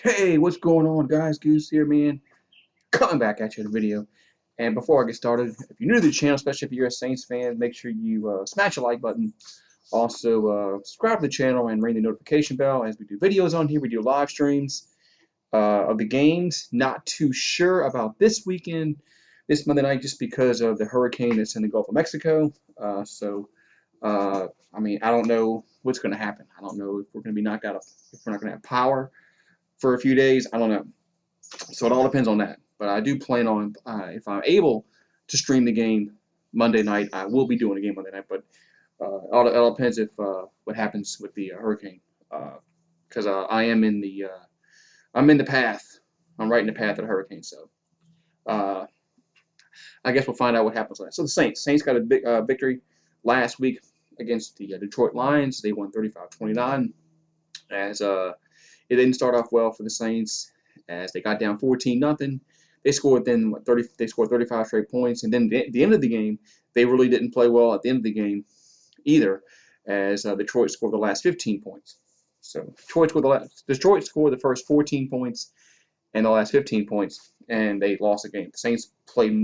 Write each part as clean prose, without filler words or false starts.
Hey, what's going on, guys? Goose here, man. Coming back at you in a video. And before I get started, if you're new to the channel, especially if you're a Saints fan, make sure you smash the like button. Also, subscribe to the channel and ring the notification bell as we do videos on here. We do live streams of the games. Not too sure about this weekend, this Monday night, just because of the hurricane that's in the Gulf of Mexico. I mean, I don't know what's going to happen. I don't know if we're going to be knocked out if we're not going to have power for a few days. I don't know. So it all depends on that. But I do plan on, if I'm able to stream the game Monday night, I will be doing a game Monday night. But it all depends if what happens with the hurricane, because I'm in the path. I'm right in the path of the hurricane. So uh, I guess we'll find out what happens last. So the Saints got a big victory last week against the Detroit Lions. They won 35-29. As It didn't start off well for the Saints as they got down 14-0. They scored then 30. They scored 35 straight points, and then at the end of the game, they really didn't play well at the end of the game either, as Detroit scored the last 15 points. So Detroit scored the first 14 points and the last 15 points, and they lost the game. The Saints played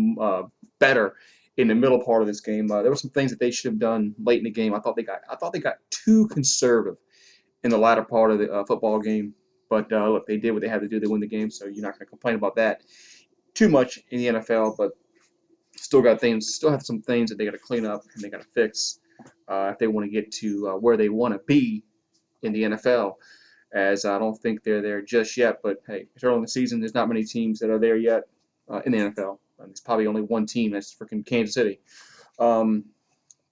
better in the middle part of this game. There were some things that they should have done late in the game. I thought they got too conservative in the latter part of the football game. But look, they did what they had to do. They win the game, so you're not going to complain about that too much in the NFL. But still have some things that they got to clean up and they got to fix if they want to get to where they want to be in the NFL. As I don't think they're there just yet. But hey, it's early in the season. There's not many teams that are there yet in the NFL. There's probably only one team. That's freaking Kansas City. Um,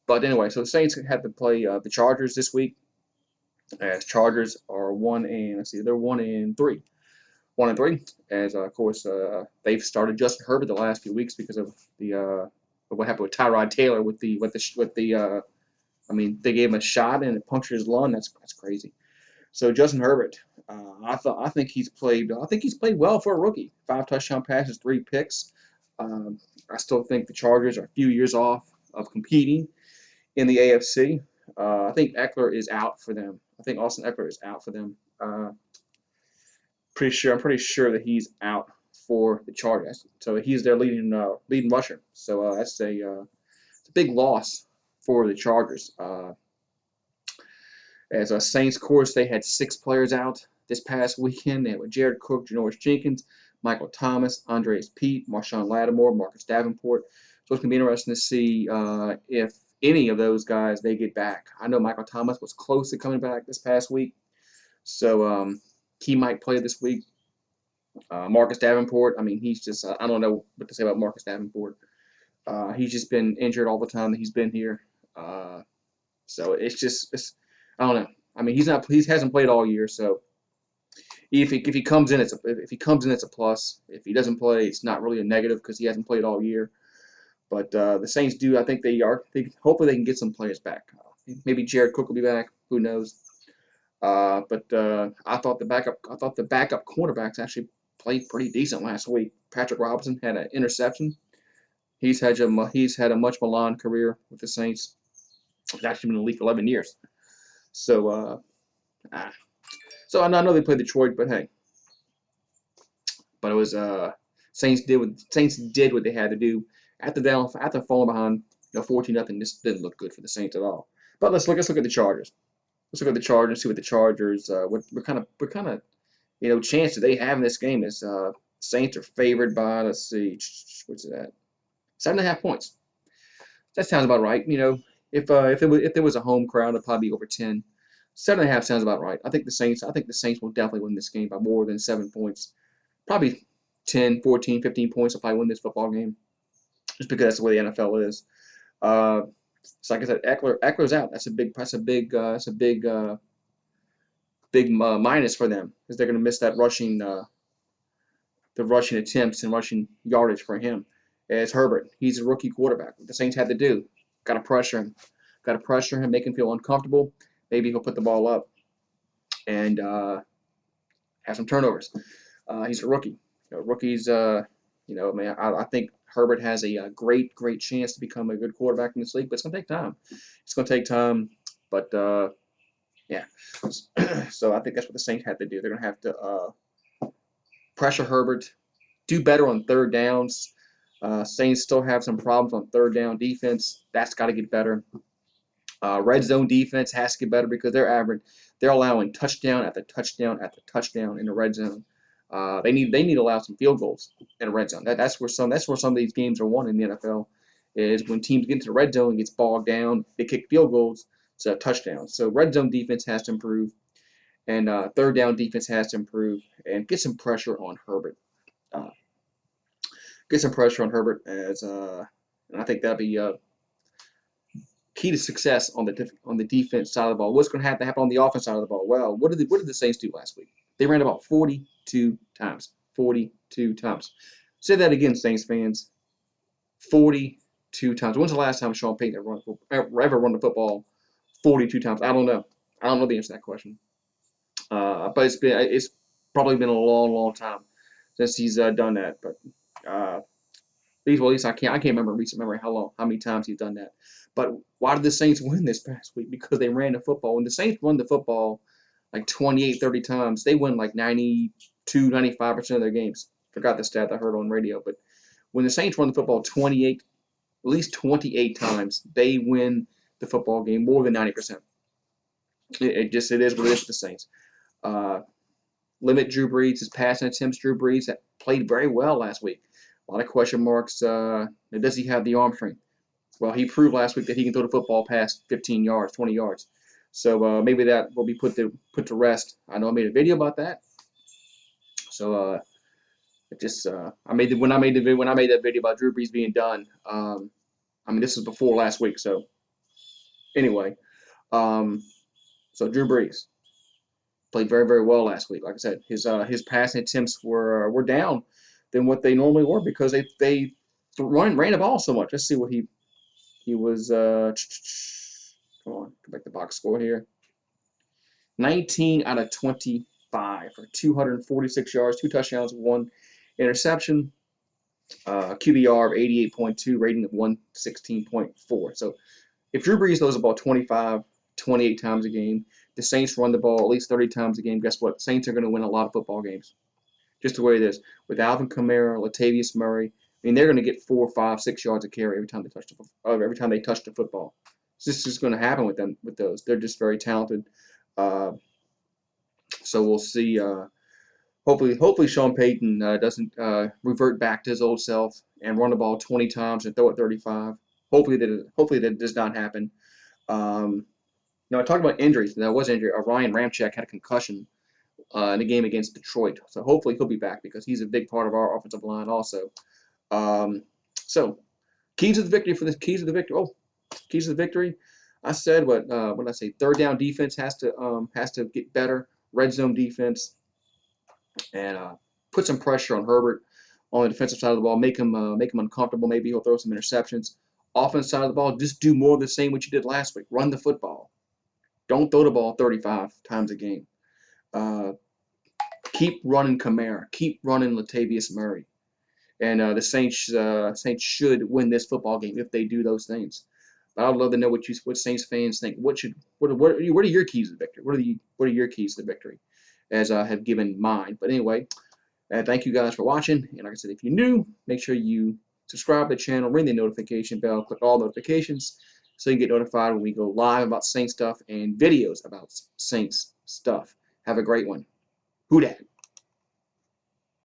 but anyway, so the Saints had to play the Chargers this week. As Chargers are 1 and let's see, they're 1 and 3, 1 and 3. As of course they've started Justin Herbert the last few weeks because of the what happened with Tyrod Taylor with the I mean they gave him a shot and it punctured his lung. That's crazy. So Justin Herbert, I think he's played well for a rookie. 5 touchdown passes, 3 picks. I still think the Chargers are a few years off of competing in the AFC. I think Eckler is out for them. I think Austin Eckler is out for them. I'm pretty sure that he's out for the Chargers. So he's their leading rusher. So it's a big loss for the Chargers. As a Saints, of course, they had 6 players out this past weekend. They had Jared Cook, Janoris Jenkins, Michael Thomas, Andreas Pete, Marshawn Lattimore, Marcus Davenport. So it's going to be interesting to see if any of those guys they get back. I know Michael Thomas was close to coming back this past week, so he might play this week. Marcus Davenport, I mean, he's just I don't know what to say about Marcus Davenport. He's just been injured all the time that he's been here. So I don't know. I mean, he hasn't played all year, so if he comes in, it's a plus. If he doesn't play, it's not really a negative because he hasn't played all year. But the Saints do. I think they are. Hopefully, they can get some players back. Maybe Jared Cook will be back. Who knows? But I thought the backup cornerbacks actually played pretty decent last week. Patrick Robinson had an interception. He's had a much maligned career with the Saints. He's actually been in the league for 11 years. So uh, so I know they played Detroit, but hey, but it was Saints did what they had to do after falling behind 14-0. This didn't look good for the Saints at all. But let's look at the Chargers. Let's look at the Chargers. See what the Chargers what kind of chance do they have in this game? Is Saints are favored by, let's see, what's that, 7.5 points. That sounds about right. If there was a home crowd, it'd probably be over 10. 7.5 sounds about right. I think the Saints will definitely win this game by more than 7 points. Probably 10, 14, 15 points will probably win this football game, just because that's the way the NFL is. Uh, so like I said, Eckler's out. Big minus for them because they're going to miss that the rushing attempts and rushing yardage for him. As Herbert, he's a rookie quarterback. What the Saints had to do, got to pressure him, make him feel uncomfortable. Maybe he'll put the ball up and have some turnovers. He's a rookie. Rookies, man, I think Herbert has a great chance to become a good quarterback in this league, but it's going to take time. It's going to take time, but yeah. So I think that's what the Saints had to do. They're going to have to pressure Herbert, do better on third downs. Saints still have some problems on third down defense. That's got to get better. Red zone defense has to get better because they're allowing touchdown after touchdown after touchdown in the red zone. They need to allow some field goals in the red zone. That's where some of these games are won in the NFL, is when teams get into the red zone and gets bogged down, they kick field goals to touchdowns. So red zone defense has to improve, and third down defense has to improve, and get some pressure on Herbert. Uh, get some pressure on Herbert and I think that'll be key to success on the defense side of the ball. What's going to have to happen on the offense side of the ball? Well, what did the Saints do last week? They ran about 42 times. 42 times. Say that again, Saints fans. 42 times. When's the last time Sean Payton ever run the football 42 times? I don't know. I don't know the answer to that question. But it's probably been a long, long time since he's done that. But at least I can't remember how many times he's done that. But why did the Saints win this past week? Because they ran the football. When the Saints run the football like 28, 30 times, they win like 92, 95% of their games. Forgot the stat I heard on radio. But when the Saints run the football at least 28 times, they win the football game more than 90%. It is what it is with the Saints. Limit Drew Brees, his passing attempts. Drew Brees that played very well last week. A lot of question marks. Does he have the arm strength? Well, he proved last week that he can throw the football past 15 yards, 20 yards. So maybe that will be put to rest. I know I made a video about that. So when I made that video about Drew Brees being done. This was before last week. So anyway, so Drew Brees played very, very well last week. Like I said, his passing attempts were down than what they normally were because they ran the ball so much. Let's see what he was. Come on, go back to box score here. 19 out of 25 for 246 yards, 2 touchdowns, 1 interception. QBR of 88.2, rating of 116.4. So if Drew Brees throws the ball 25, 28 times a game, the Saints run the ball at least 30 times a game, guess what? The Saints are going to win a lot of football games. Just the way it is. With Alvin Kamara, Latavius Murray, they're going to get 4, 5, 6 yards of carry every time they touch the football. This is going to happen with those. They're just very talented. So we'll see. Hopefully Sean Payton doesn't revert back to his old self and run the ball 20 times and throw it 35. Hopefully that does not happen. I talked about injuries. There was injury. Ryan Ramczyk had a concussion in the game against Detroit. So hopefully he'll be back because he's a big part of our offensive line also. So keys to the victory keys to the victory. I said what did I say? Third down defense has to get better. Red zone defense, and put some pressure on Herbert on the defensive side of the ball. Make him uncomfortable. Maybe he'll throw some interceptions. Offense side of the ball, just do more of the same what you did last week. Run the football. Don't throw the ball 35 times a game. Keep running Kamara. Keep running Latavius Murray. And the Saints should win this football game if they do those things. But I'd love to know what Saints fans think. What are your keys to the victory? What are your keys to the victory? As I have given mine. But anyway, thank you guys for watching. And like I said, if you're new, make sure you subscribe to the channel, ring the notification bell, click all notifications so you can get notified when we go live about Saints stuff and videos about Saints stuff. Have a great one. Who dat?